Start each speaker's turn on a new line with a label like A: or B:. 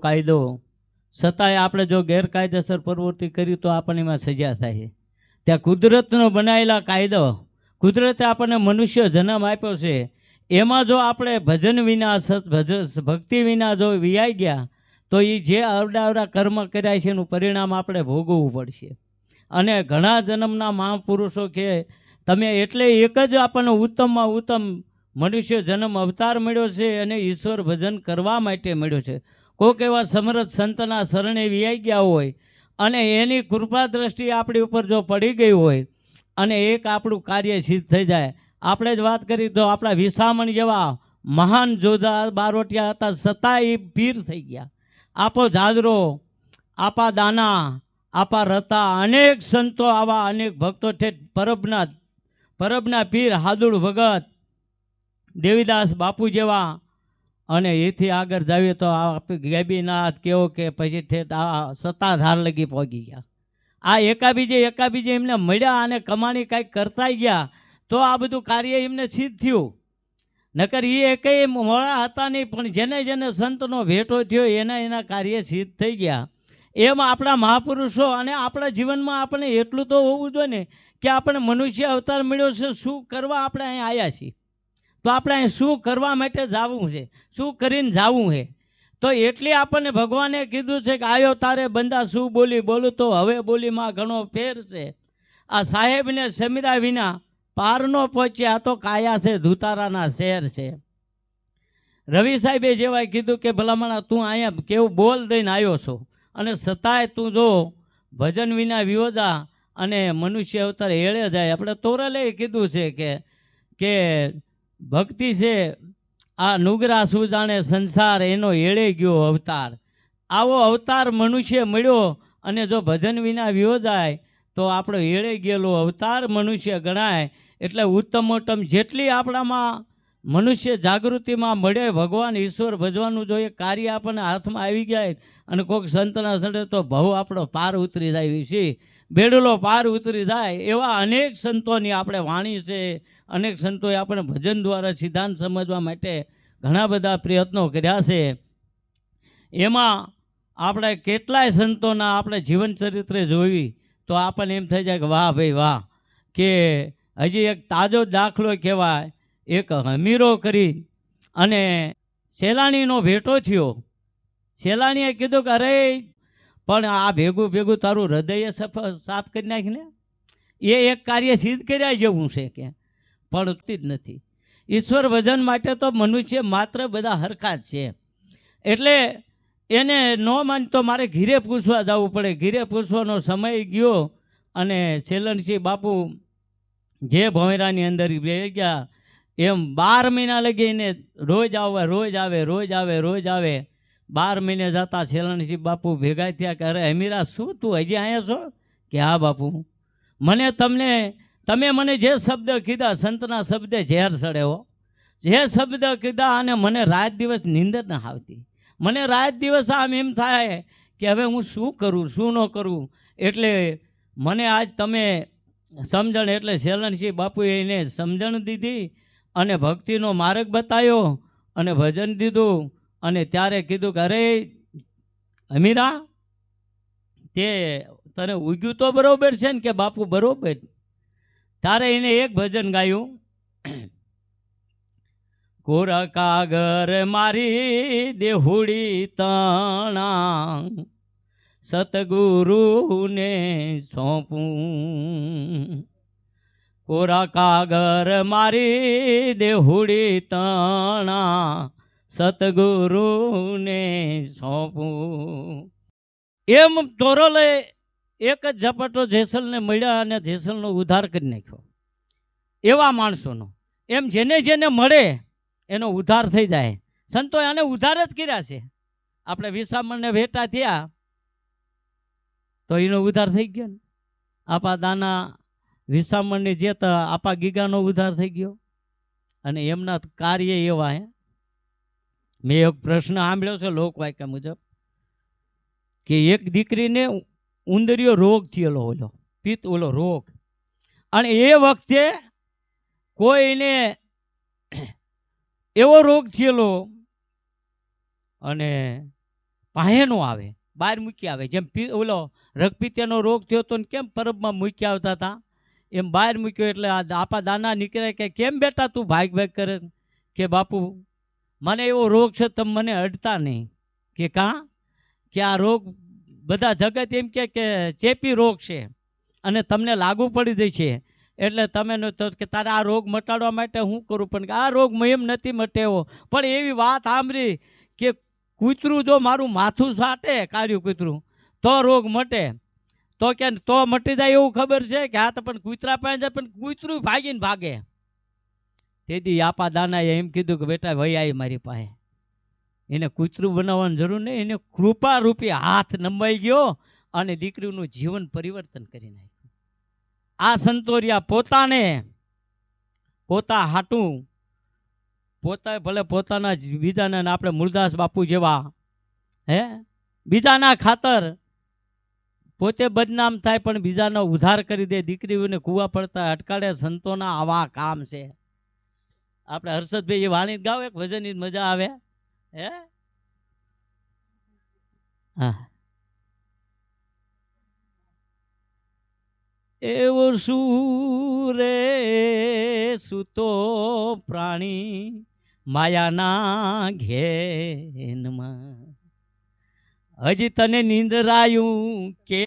A: કાયદો છતાંય આપણે જો ગેરકાયદેસર પ્રવૃત્તિ કરી તો આપણને એમાં સજા થાય. ત્યાં કુદરતનો બનાવેલા કાયદો, કુદરતે આપણને મનુષ્ય જન્મ આપ્યો છે, એમાં જો આપણે ભજન વિના ભક્તિ વિના જો વિયાઈ ગયા તો એ જે અવડાવડા કર્મ કર્યા છે એનું પરિણામ આપણે ભોગવવું પડશે. અને ઘણા જન્મના મહાપુરુષો કે તમે એટલે એક જ આપણને ઉત્તમમાં ઉત્તમ મનુષ્ય જન્મ અવતાર મળ્યો છે અને ઈશ્વર ભજન કરવા માટે મળ્યો છે. કોઈક એવા સમર્થ સંતના શરણે વિયાઈ ગયા હોય અને એની કૃપા દ્રષ્ટિ આપણી ઉપર જો પડી ગઈ હોય અને એક આપણું કાર્ય સિદ્ધ થઈ જાય. આપણે જ વાત કરી તો આપણા વિસામણ જેવા મહાન જોધા બારોટિયા હતા, છતાં એ પીર થઈ ગયા. આપો જાદરો, આપા દાના, આપા રતા, અનેક સંતો આવા, અનેક ભક્તો છે. પરબના પીર હાદુડ ભગત, દેવીદાસ બાપુ જેવા, અને એથી આગળ જાવીએ તો ગેબીનાથ કેવો કે પછી ઠેઠ આ સત્તાધાર લગી પહોંચી ગયા. આ એકાબીજે એમને મળ્યા અને કમાણી કાંઈક કરતા ગયા તો આ બધું કાર્ય એમને સિદ્ધ થયું. નકર એ એકઈ મોડા હતા નહીં, પણ જેને જેને સંતનો ભેટો થયો એના કાર્ય સિદ્ધ થઈ ગયા. એમ આપણા મહાપુરુષો અને આપણા જીવનમાં આપણે એટલું તો હોવું જોઈએ ને કે આપણે મનુષ્ય અવતાર મળ્યો છે, શું કરવા આપણે અહીં આવ્યા છીએ, તો આપણે અહીં શું કરવા માટે જવું છે, શું કરીને જવું છે. તો એટલી આપણને ભગવાને કીધું છે કે આયો તારે બંદા શું બોલી બોલું તો હવે બોલીમાં ઘણો ફેર છે. આ સાહેબને સમીરા વિના પાર ન પહોંચ્યા તો કાયા છે ધુતારાના શેર છે. રવિ સાહેબે જેવાય કીધું કે ભલામણા તું અહીંયા કેવું બોલ દઈને આવ્યો છો અને છતાંય તું જો ભજન વિના વિયોજા અને મનુષ્ય અવતાર એળે જાય. આપણે તોરલે કીધું છે કે ભક્તિ છે આ નુગરા સુજાણે સંસાર એનો એળે ગયો અવતાર. આવો અવતાર મનુષ્ય મળ્યો અને જો ભજન વિના વિયોજાય તો આપણો એળે ગયેલો અવતાર મનુષ્ય ગણાય. એટલે ઉત્તમોત્તમ જેટલી આપણામાં મનુષ્ય જાગૃતિમાં મળે ભગવાન ઈશ્વર ભજવાનું જો એ કાર્ય આપણને હાથમાં આવી જાય અને કોઈક સંતના સડે તો ભવ આપણો પાર ઉતરી જાય છે, બેડલો પાર ઉતરી જાય. એવા અનેક સંતોની આપણે વાણી છે, અનેક સંતોએ આપણે ભજન દ્વારા સિદ્ધાંત સમજવા માટે ઘણા બધા પ્રયત્નો કર્યા છે. એમાં આપણે કેટલાય સંતોના આપણે જીવન ચરિત્ર જોઈ તો આપણને એમ થઈ જાય કે વાહ ભાઈ વાહ. કે હજી એક તાજો દાખલો કહેવાય, એક હમીરો કરી અને સેલાણીનો ભેટો થયો. સેલાણીએ કીધું કે અરે પણ આ ભેગું તારું હૃદય સાફ કરી નાખીને એ એક કાર્ય સિદ્ધ કર્યા જેવું છે કે પણ જ નથી. ઈશ્વર ભજન માટે તો મનુષ્ય માત્ર બધા હરખા જ છે. એટલે એને ન માનતો મારે ઘીરે પૂછવા જવું પડે. ઘીરે પૂછવાનો સમય ગયો અને છેલણસિંહ બાપુ જે ભોંયરાની અંદર બે ગયા એમ 12 મહિના લગીને રોજ આવે 12 મહિને જતા છેલણસિંહ બાપુ ભેગા થયા કે અરે અમીરા શું તું હજી અહીંયા છો? કે હા બાપુ, તમે મને જે શબ્દ કીધા સંતના શબ્દે ઝેર ચડ્યો, જે શબ્દ કીધા અને મને રાત દિવસ નીંદર ન આવતી. મને રાત દિવસ આમ એમ થાય કે હવે હું શું કરું શું ન કરું. એટલે મને આજ તમે સમજણ, એટલે શેલણસિંહ બાપુએ એને સમજણ દીધી અને ભક્તિનો માર્ગ બતાવ્યો અને ભજન દીધું. અને ત્યારે કીધું કે અરે અમીરા તે તને ઉગ્યું તો બરોબર છે ને? કે બાપુ બરોબર. ત્યારે એને એક ભજન ગાયું, કોરા કાગર મારી દેહુડી તણા સતગુરુને સોંપું. કોરા કાગર મારી દેહુડી તણા સતગુરુને સોંપું. એમ તોરલે એક જ ઝપટો જેસલને મળ્યા અને જેસલનો ઉદ્ધાર કરી નાખ્યો. એવા માણસોનો એમ જેને જેને મળે એનો ઉદ્ધાર થઈ જાય. સંતોએ આને ઉદ્ધાર જ કર્યા છે. આપણે વિસામણને ભેટા થયા તો એનો ઉદ્ધાર થઈ ગયો ને. આપા દાના વિસામણની જેત આપા ગીગાનો ઉદ્ધાર થઈ ગયો. અને એમના કાર્ય એવા હે. મેં એક પ્રશ્ન સાંભળ્યો છે લોકવાયકા મુજબ કે એક દીકરીને ઉંદરીયો રોગ થયેલો, ઓલો રોગ, અને એ વખતે કોઈને એવો રોગ થયેલો અને પાસે નો આવે, બહાર મૂકી આવે. જેમ ઓલો રક્તપિત્તનો રોગ થયો તો ને કેમ પરબમાં મૂકી આવતા હતા, એમ બહાર મૂક્યો. એટલે આ આપા દાના નીકળે કે કેમ બેટા તું ભાગ ભાગ કરે, કે બાપુ મને એવો રોગ છે, તમે મને અડતા નહીં. કે કાં, કે આ રોગ બધા જગત એમ કે ચેપી રોગ છે અને તમને લાગુ પડી જાય છે, એટલે તમે તો કે તારે આ રોગ મટાડવા માટે હું કરું, પણ આ રોગ એમ નથી મટેવો. પણ એવી વાત સાંભળી કે કૂતરું જો મારું માથું સાટે, કાર્યું કૂતરું, તો રોગ મટે. તો કે તો મટી જાય એવું ખબર છે કે આ તો પણ કૂતરા પાસે જાય, પણ કૂતરું ભાગીને ભાગે. તેથી આપા દાનાએ એમ કીધું કે બેટા વહી આવી મારી પાસે. એને કૂતરું બનાવવાની જરૂર નહીં, એને કૃપા રૂપી હાથ નમાઈ ગયો અને દીકરીનું જીવન પરિવર્તન કરી નાખ્યું. આ સંતોરિયા પોતા હાટું, પોતા ભલે પોતાના બીજાના, આપણે મૂળદાસ બાપુ જેવા બીજાના ખાતર પોતે બદનામ થાય પણ બીજાનો ઉદ્ધાર કરી દે, દીકરીઓને કૂવા પડતા અટકાડે. સંતોના આવા કામ છે. આપણે હર્ષદભાઈ એ વાણી ગાવ, એક ભજનની મજા આવે. હા, એવો સુરે સુતો પ્રાણી માયાના ઘેનમાં, હજી તને નિંદરાયું કે